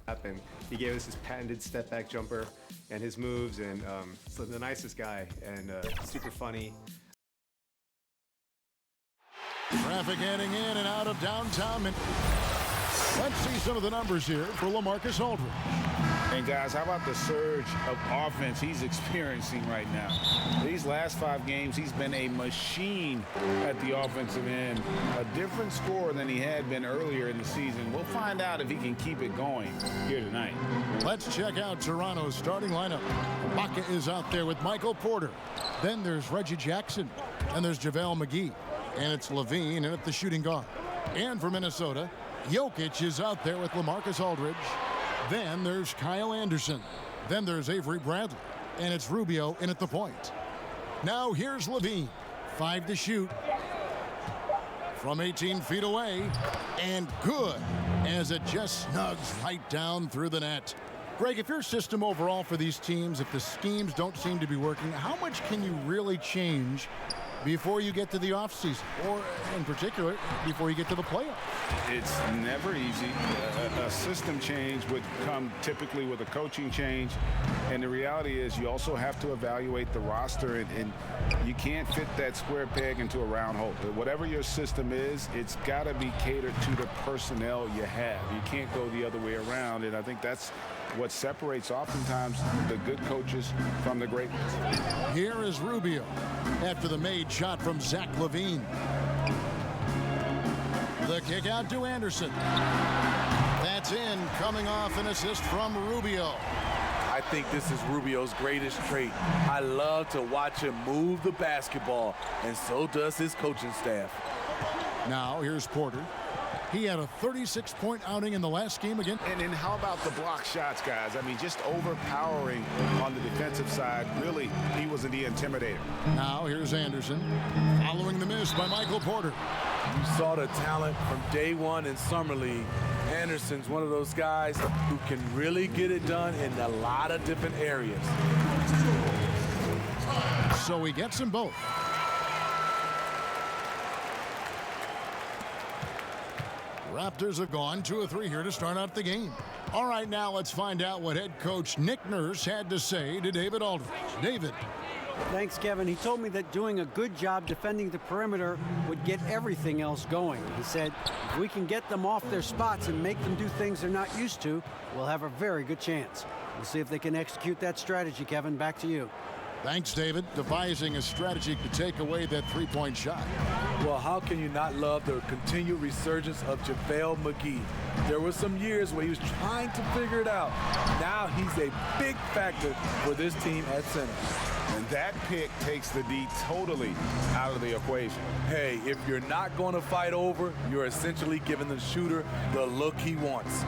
And he gave us his patented step back jumper and his moves, and so the nicest guy and super funny. Traffic heading in and out of downtown. Let's see some of the numbers here for LaMarcus Aldridge. And guys, how about the surge of offense he's experiencing right now? These last 5 games, he's been a machine at the offensive end. A different scorer than he had been earlier in the season. We'll find out if he can keep it going here tonight. Let's check out Toronto's starting lineup. Ibaka is out there with Michael Porter. Then there's Reggie Jackson. And there's JaVale McGee. And it's LaVine in at the shooting guard. And for Minnesota, Jokic is out there with LaMarcus Aldridge. Then there's Kyle Anderson. Then there's Avery Bradley. And it's Rubio in at the point. Now here's LaVine. 5 to shoot. From 18 feet away. And good, as it just snugs right down through the net. Greg, if your system overall for these teams, if the schemes don't seem to be working, how much can you really change before you get to the offseason, or in particular, before you get to the playoffs? It's never easy. A system change would come typically with a coaching change, and the reality is you also have to evaluate the roster, and you can't fit that square peg into a round hole. Whatever your system is, it's got to be catered to the personnel you have. You can't go the other way around, and I think that's what separates oftentimes the good coaches from the great ones. Here is Rubio after the made shot from Zach LaVine. The kick out to Anderson. That's in, coming off an assist from Rubio. I think this is Rubio's greatest trait. I love to watch him move the basketball, and so does his coaching staff. Now here's Porter. He had a 36-point outing in the last game again. And then how about the block shots, guys? I mean, just overpowering on the defensive side. Really, he was the intimidator. Now here's Anderson, following the miss by Michael Porter. You saw the talent from day one in Summer League. Anderson's one of those guys who can really get it done in a lot of different areas. So he gets them both. Raptors have gone 2 of 3 here to start out the game. All right, now let's find out what head coach Nick Nurse had to say to David Aldridge. David. Thanks, Kevin. He told me that doing a good job defending the perimeter would get everything else going. He said, if we can get them off their spots and make them do things they're not used to, we'll have a very good chance. We'll see if they can execute that strategy, Kevin. Back to you. Thanks, David. Devising a strategy to take away that three-point shot. Well, how can you not love the continued resurgence of JaVale McGee? There were some years where he was trying to figure it out. Now he's a big factor for this team at center. And that pick takes the D totally out of the equation. Hey, if you're not going to fight over, you're essentially giving the shooter the look he wants.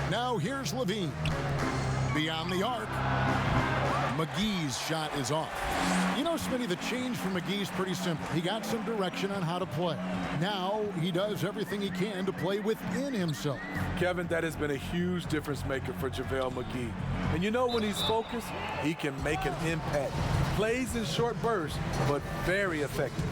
Now here's LaVine. Beyond the arc. McGee's shot is off. You know, Smitty, the change for McGee's pretty simple. He got some direction on how to play. Now he does everything he can to play within himself. Kevin, that has been a huge difference maker for JaVale McGee. And you know, when he's focused, he can make an impact. Plays in short bursts, but very effective.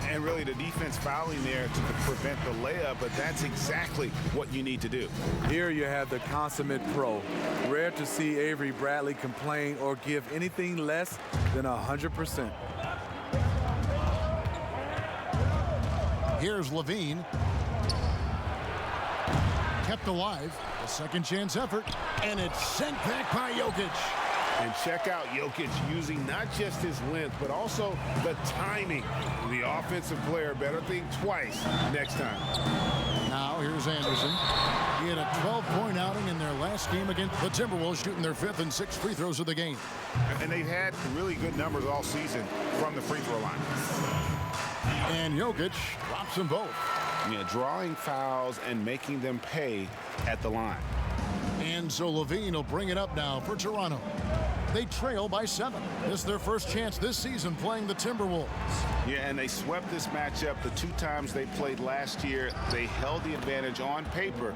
And really the defense fouling there to prevent the layup, but that's exactly what you need to do. Here you have the consummate pro. Rare to see Avery Bradley complain or give anything less than 100%. Here's LaVine. Kept alive. A second chance effort. And it's sent back by Jokic. And check out Jokic using not just his length, but also the timing. The offensive player better think twice next time. Now here's Anderson. He had a 12-point outing in their last game against the Timberwolves, shooting their 5th and 6th free throws of the game. And they've had really good numbers all season from the free throw line. And Jokic drops them both. Yeah, drawing fouls and making them pay at the line. And so LaVine will bring it up now for Toronto. They trail by 7. This is their first chance this season playing the Timberwolves. Yeah, and they swept this matchup the 2 times they played last year. They held the advantage on paper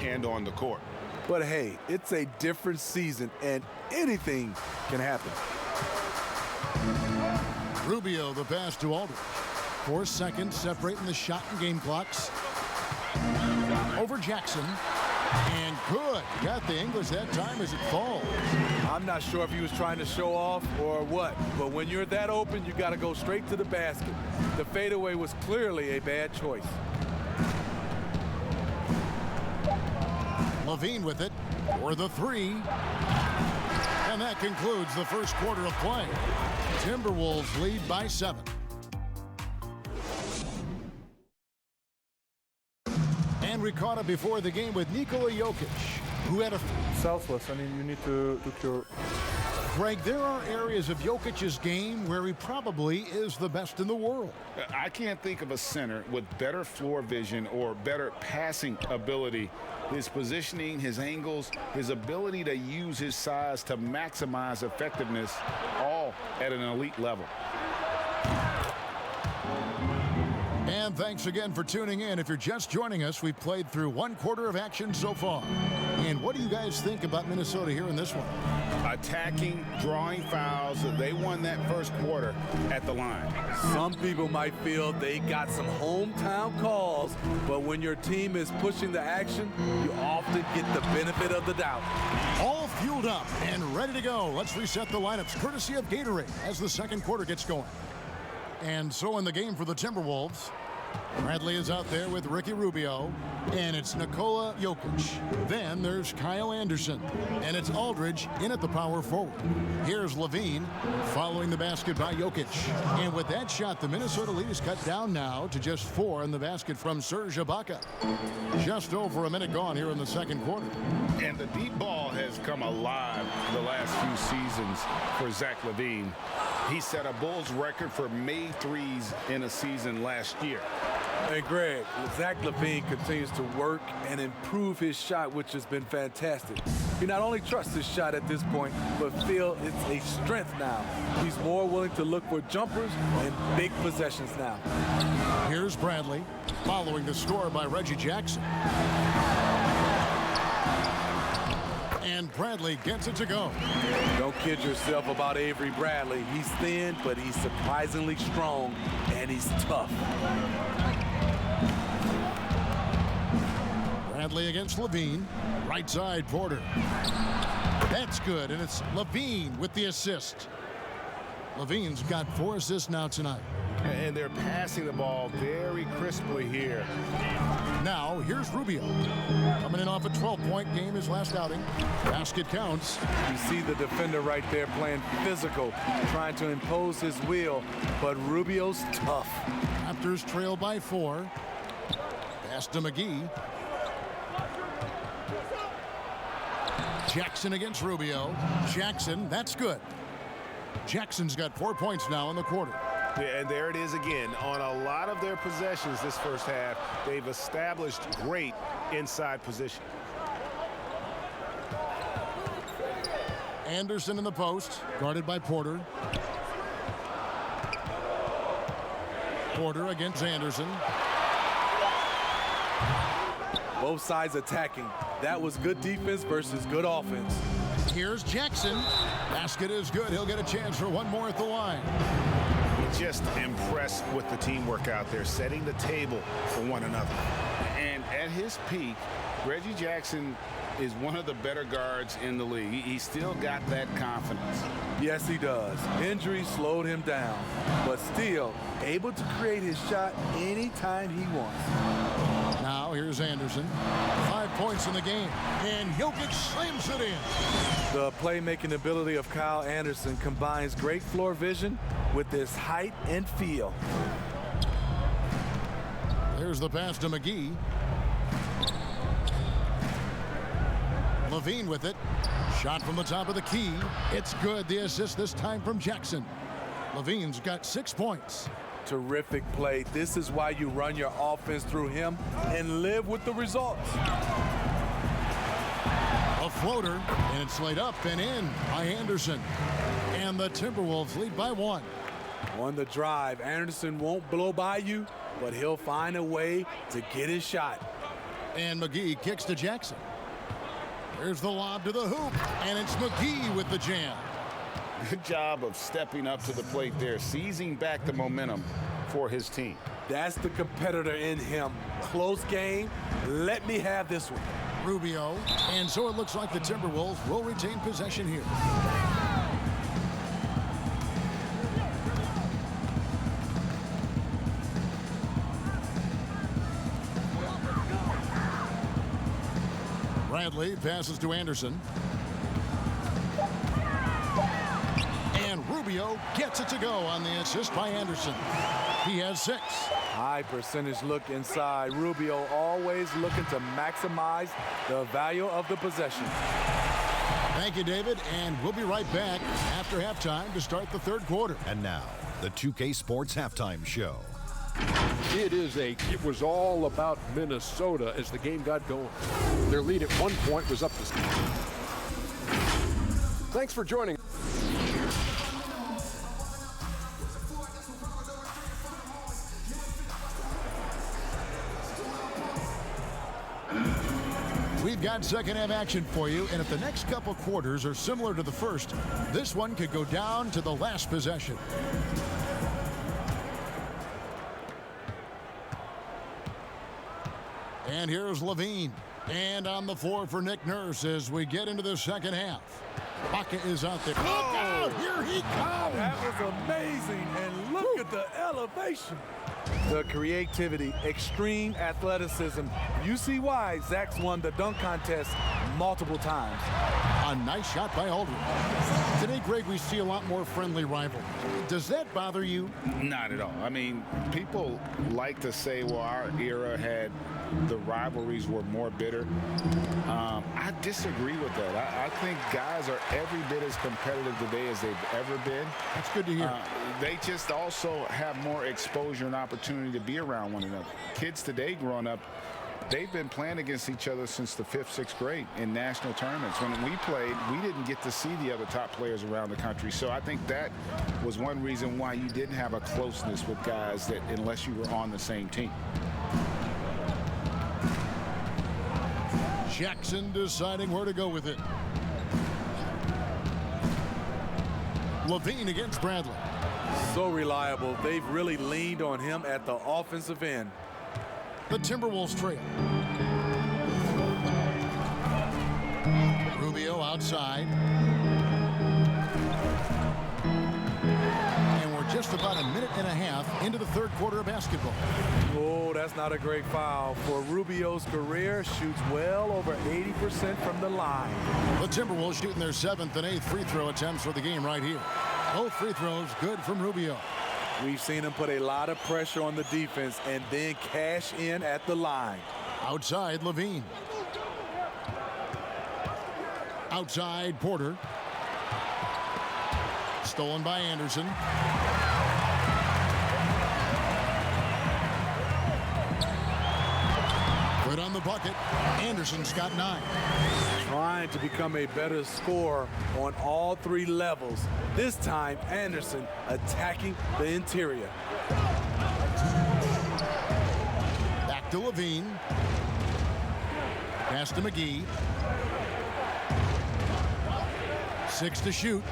and on the court. But hey, it's a different season, and anything can happen. Rubio, the pass to Aldridge. 4 seconds separating the shot and game clocks. Over Jackson. And good. Got the English that time as it falls. I'm not sure if he was trying to show off or what, but when you're that open, you got to go straight to the basket. The fadeaway was clearly a bad choice. Levine with it for the three. And that concludes the first quarter of play. Timberwolves lead by 7. And we caught up before the game with Nikola Jokic, who had a... Selfless. I mean, you need to cure. Greg, there are areas of Jokic's game where he probably is the best in the world. I can't think of a center with better floor vision or better passing ability. His positioning, his angles, his ability to use his size to maximize effectiveness, all at an elite level. And thanks again for tuning in. If you're just joining us, we've played through 1 quarter of action so far. And what do you guys think about Minnesota here in this one? Attacking, drawing fouls. They won that first quarter at the line. Some people might feel they got some hometown calls, but when your team is pushing the action, you often get the benefit of the doubt. All fueled up and ready to go. Let's reset the lineups courtesy of Gatorade as the second quarter gets going. And so in the game for the Timberwolves, Bradley is out there with Ricky Rubio, and it's Nikola Jokic. Then there's Kyle Anderson, and it's Aldridge in at the power forward. Here's Levine following the basket by Jokic. And with that shot, the Minnesota lead is cut down now to just 4 in the basket from Serge Ibaka. Just over a minute gone here in the second quarter. And the deep ball has come alive the last few seasons for Zach LaVine. He set a Bulls record for made threes in a season last year. Hey, Greg, Zach LaVine continues to work and improve his shot, which has been fantastic. He not only trusts his shot at this point, but feels it's a strength now. He's more willing to look for jumpers and big possessions now. Here's Bradley following the score by Reggie Jackson. And Bradley gets it to go. Don't kid yourself about Avery Bradley. He's thin, but he's surprisingly strong, and he's tough. Bradley against Levine. Right side, Porter. That's good, and it's Levine with the assist. Levine's got 4 assists now tonight. And they're passing the ball very crisply here. Now, here's Rubio. Coming in off a 12-point game his last outing. Basket counts. You see the defender right there playing physical, trying to impose his will, but Rubio's tough. Raptors trail by 4. Pass to McGee. Jackson against Rubio. Jackson, that's good. Jackson's got 4 points now in the quarter. Yeah, and there it is again. On a lot of their possessions this first half, they've established great inside position. Anderson in the post, guarded by Porter. Porter against Anderson. Both sides attacking. That was good defense versus good offense. Here's Jackson. Basket is good. He'll get a chance for one more at the line. Just impressed with the teamwork out there, setting the table for one another. And at his peak, Reggie Jackson is one of the better guards in the league. He's still got that confidence. Yes, he does. Injury slowed him down, but still able to create his shot anytime he wants. Now here's Anderson. 5 points in the game, and Jokic slams it in. The playmaking ability of Kyle Anderson combines great floor vision with his height and feel. There's the pass to McGee. Levine with it. Shot from the top of the key. It's good. The assist this time from Jackson. Levine's got 6 points. Terrific play. This is why you run your offense through him and live with the results. A floater, and it's laid up and in by Anderson. And the Timberwolves lead by 1. On the drive, Anderson won't blow by you, but he'll find a way to get his shot. And McGee kicks to Jackson. There's the lob to the hoop, and it's McGee with the jam. Good job of stepping up to the plate there, seizing back the momentum for his team. That's the competitor in him. Close game. Let me have this one. Rubio. And so it looks like the Timberwolves will retain possession here. Bradley passes to Anderson. And Rubio gets it to go on the assist by Anderson. He has 6. High percentage look inside. Rubio always looking to maximize the value of the possession. Thank you, David. And we'll be right back after halftime to start the third quarter. And now, the 2K Sports Halftime Show. It was all about Minnesota as the game got going. Their lead at one point was up to... Thanks for joining. We've got second half action for you, and if the next couple quarters are similar to the first, this one could go down to the last possession. And here's Levine. And on the floor for Nick Nurse as we get into the second half. Baca is out there. Look out! Here he comes! That was amazing, and look at the elevation. The creativity, extreme athleticism. You see why Zach's won the dunk contest multiple times. A nice shot by Aldridge. Today, Greg, we see a lot more friendly rivalries. Does that bother you? Not at all. I mean, people like to say, well, our era had the rivalries were more bitter. I disagree with that. I think guys are every bit as competitive today as they've ever been. That's good to hear. They just also have more exposure and opportunity to be around one another. Kids today growing up, they've been playing against each other since the 5th, 6th grade in national tournaments. When we played, we didn't get to see the other top players around the country. So I think that was one reason why you didn't have a closeness with guys that unless you were on the same team. Jackson deciding where to go with it. Levine against Bradley. So reliable. They've really leaned on him at the offensive end. The Timberwolves trail. Rubio outside. And we're just about a minute and a half into the third quarter of basketball. Oh, that's not a great foul. For Rubio's career, shoots well over 80% from the line. The Timberwolves shooting their 7th and 8th free throw attempts for the game right here. Both free throws good from Rubio. We've seen him put a lot of pressure on the defense and then cash in at the line. Outside, Levine. Outside, Porter. Stolen by Anderson. Good on the bucket. Anderson's got 9. Trying to become a better scorer on all 3 levels. This time, Anderson attacking the interior. Back to Levine. Pass to McGee. 6 to shoot.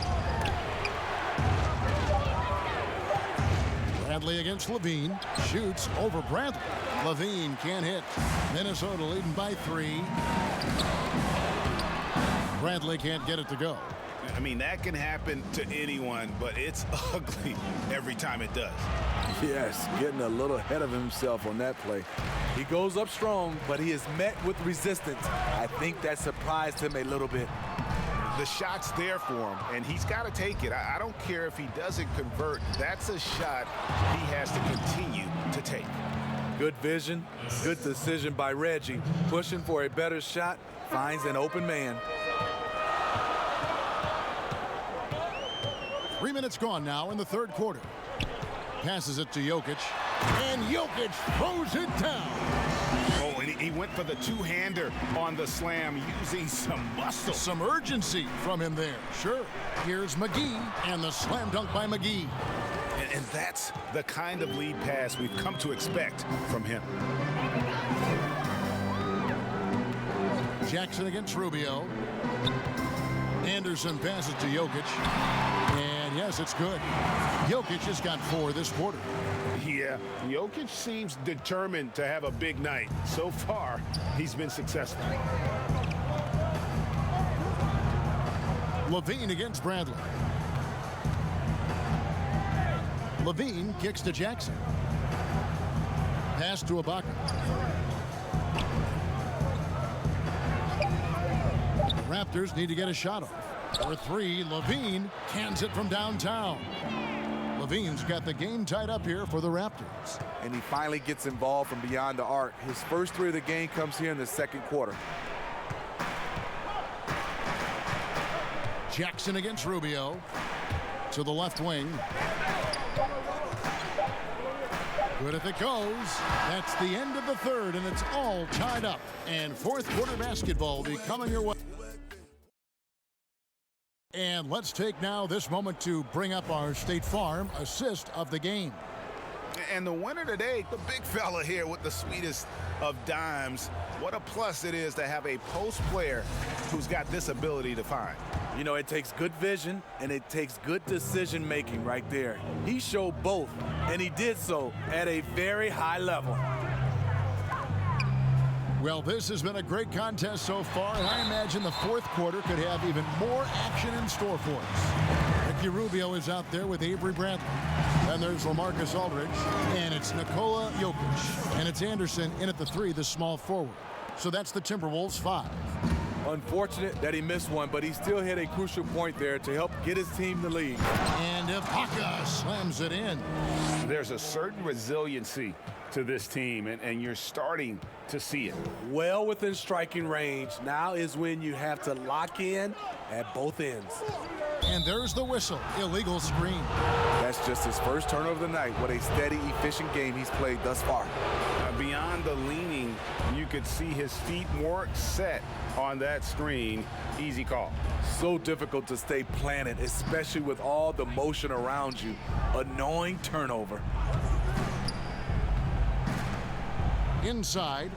Bradley against Levine. Shoots over Bradley. Levine can't hit. Minnesota leading by 3. Bradley can't get it to go. I mean, that can happen to anyone, but it's ugly every time it does. Yes, getting a little ahead of himself on that play. He goes up strong, but he is met with resistance. I think that surprised him a little bit. The shot's there for him, and he's got to take it. I don't care if he doesn't convert. That's a shot he has to continue to take. Good vision, good decision by Reggie. Pushing for a better shot, finds an open man. 3 minutes gone now in the third quarter. Passes it to Jokic, and Jokic throws it down. Oh, and he went for the two-hander on the slam, using some muscle. Some urgency from him there. Sure. Here's McGee, and the slam dunk by McGee. And that's the kind of lead pass we've come to expect from him. Jackson against Rubio. Anderson passes to Jokic. And And yes, it's good. Jokic has got 4 this quarter. Yeah, Jokic seems determined to have a big night. So far, he's been successful. Levine against Bradley. Levine kicks to Jackson. Pass to Ibaka. The Raptors need to get a shot off. For 3, Levine cans it from downtown. Levine's got the game tied up here for the Raptors. And he finally gets involved from beyond the arc. His first 3 of the game comes here in the second quarter. Jackson against Rubio. To the left wing. Good if it goes. That's the end of the third, and it's all tied up. And fourth quarter basketball will be coming your way. And let's take now this moment to bring up our State Farm assist of the game. And the winner today, the big fella here with the sweetest of dimes. What a plus it is to have a post player who's got this ability to find. You know, it takes good vision and it takes good decision making right there. He showed both, and he did so at a very high level. Well, this has been a great contest so far, and I imagine the fourth quarter could have even more action in store for us. Ricky Rubio is out there with Avery Bradley. Then there's LaMarcus Aldridge, and it's Nikola Jokic. And it's Anderson in at the 3, the small forward. So that's the Timberwolves 5. Unfortunate that he missed one, but he still hit a crucial point there to help get his team the lead. And Ibaka slams it in. There's a certain resiliency to this team, and you're starting to see it. Well within striking range. Now is when you have to lock in at both ends. And there's the whistle. Illegal screen. That's just his first turnover of the night. What a steady, efficient game he's played thus far. Beyond the leaning, you could see his feet more set on that screen. Easy call. So difficult to stay planted, especially with all the motion around you. Annoying turnover. Inside.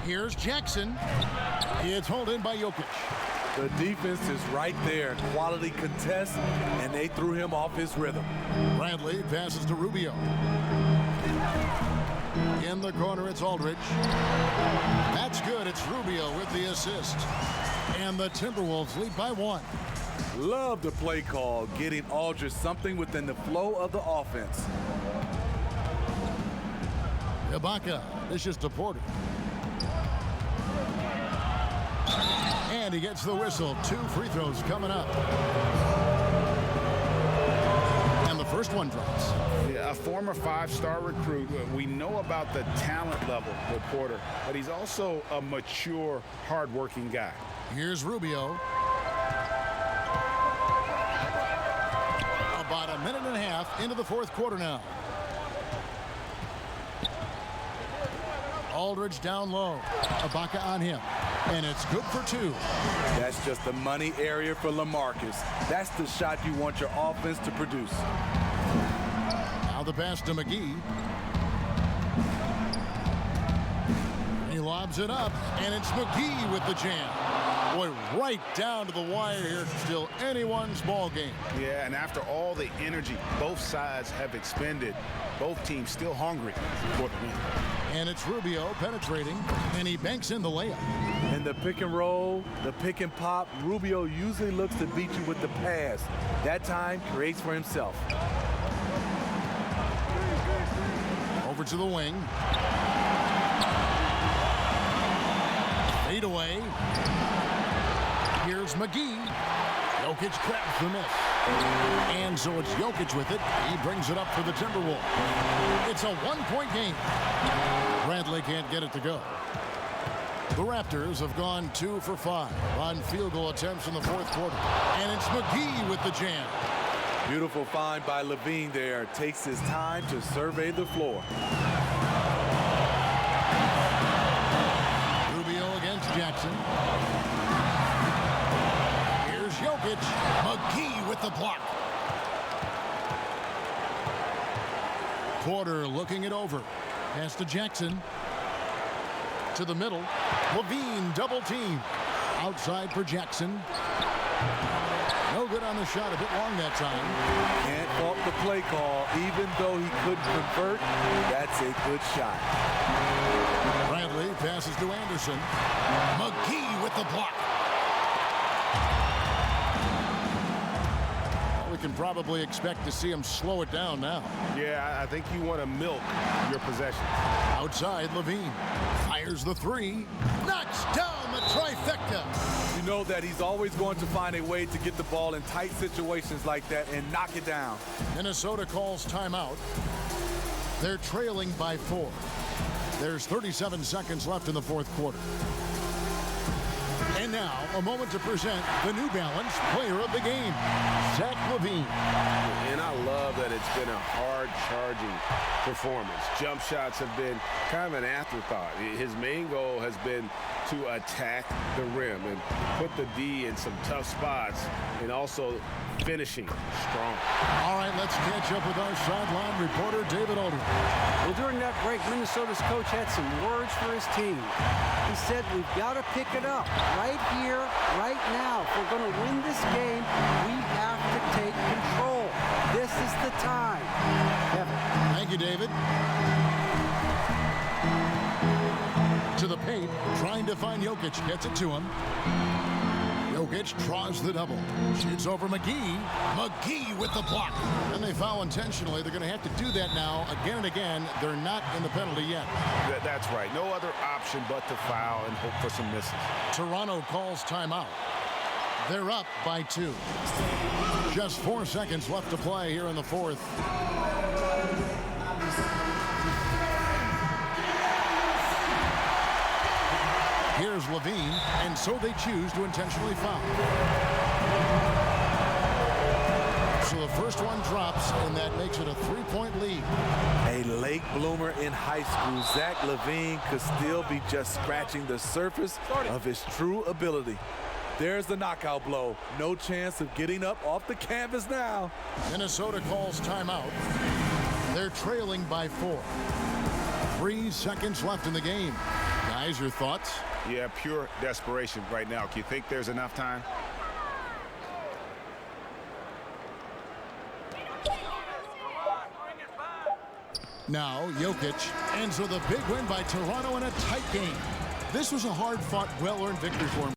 Here's Jackson. It's hauled in by Jokic. The defense is right there. Quality contest, and they threw him off his rhythm. Bradley passes to Rubio. In the corner, it's Aldridge. That's good. It's Rubio with the assist. And the Timberwolves lead by 1. Love the play call, getting Aldridge something within the flow of the offense. Ibaka dishes to Porter. And he gets the whistle. 2 free throws coming up. And the first one drops. Yeah, a former 5-star recruit. We know about the talent level with Porter, but he's also a mature, hard-working guy. Here's Rubio. About a minute and a half into the fourth quarter now. Aldridge down low. Ibaka on him. And it's good for 2. That's just the money area for LaMarcus. That's the shot you want your offense to produce. Now the pass to McGee. He lobs it up, and it's McGee with the jam. Boy, right down to the wire here. Still anyone's ball game. Yeah, and after all the energy both sides have expended, both teams still hungry for the win. And it's Rubio penetrating, and he banks in the layup. In the pick and roll, the pick and pop, Rubio usually looks to beat you with the pass. That time, creates for himself. Over to the wing. Fade away. Here's McGee. Jokic grabs the miss. And so it's Jokic with it. He brings it up for the Timberwolves. It's a 1-point game. Bradley can't get it to go. The Raptors have gone 2 for 5 on field goal attempts in the fourth quarter. And it's McGee with the jam. Beautiful find by Levine there. Takes his time to survey the floor. Rubio against Jackson. Here's Jokic. McGee with the block. Porter looking it over. Pass to Jackson. To the middle. Levine double team. Outside for Jackson. No good on the shot, a bit long that time. Can't fault the play call. Even though he couldn't convert, that's a good shot. Bradley passes to Anderson. McGee with the block. We can probably expect to see him slow it down now. Yeah, I think you want to milk your possession. Outside, Levine fires the three. Knocks down the trifecta. You know that he's always going to find a way to get the ball in tight situations like that and knock it down. Minnesota calls timeout. They're trailing by 4. There's 37 seconds left in the fourth quarter. And now, a moment to present the New Balance Player of the Game, Zach LaVine. And I love that it's been a hard-charging performance. Jump shots have been kind of an afterthought. His main goal has been to attack the rim and put the D in some tough spots and also finishing strong. All right, let's catch up with our sideline reporter, David Aldridge. Well, during that break, Minnesota's coach had some words for his team. He said, we've got to pick it up right here, right now. If we're going to win this game, we have to take control. This is the time. Kevin. Thank you, David. To the paint, trying to find Jokic. Gets it to him. Jokic draws the double. Shoots over McGee. McGee with the block. And they foul intentionally. They're going to have to do that now again and again. They're not in the penalty yet. That's right. No other option but to foul and hope for some misses. Toronto calls timeout. They're up by 2. Just 4 seconds left to play here in the fourth. Here's Levine, and so they choose to intentionally foul. So the first one drops, and that makes it a 3-point lead. A late bloomer in high school, Zach LaVine could still be just scratching the surface of his true ability. There's the knockout blow. No chance of getting up off the canvas now. Minnesota calls timeout. They're trailing by 4. 3 seconds left in the game. Guys, your thoughts? Yeah, pure desperation right now. Do you think there's enough time? Now, Jokic. And so the big win by Toronto in a tight game. This was a hard-fought, well-earned victory for him.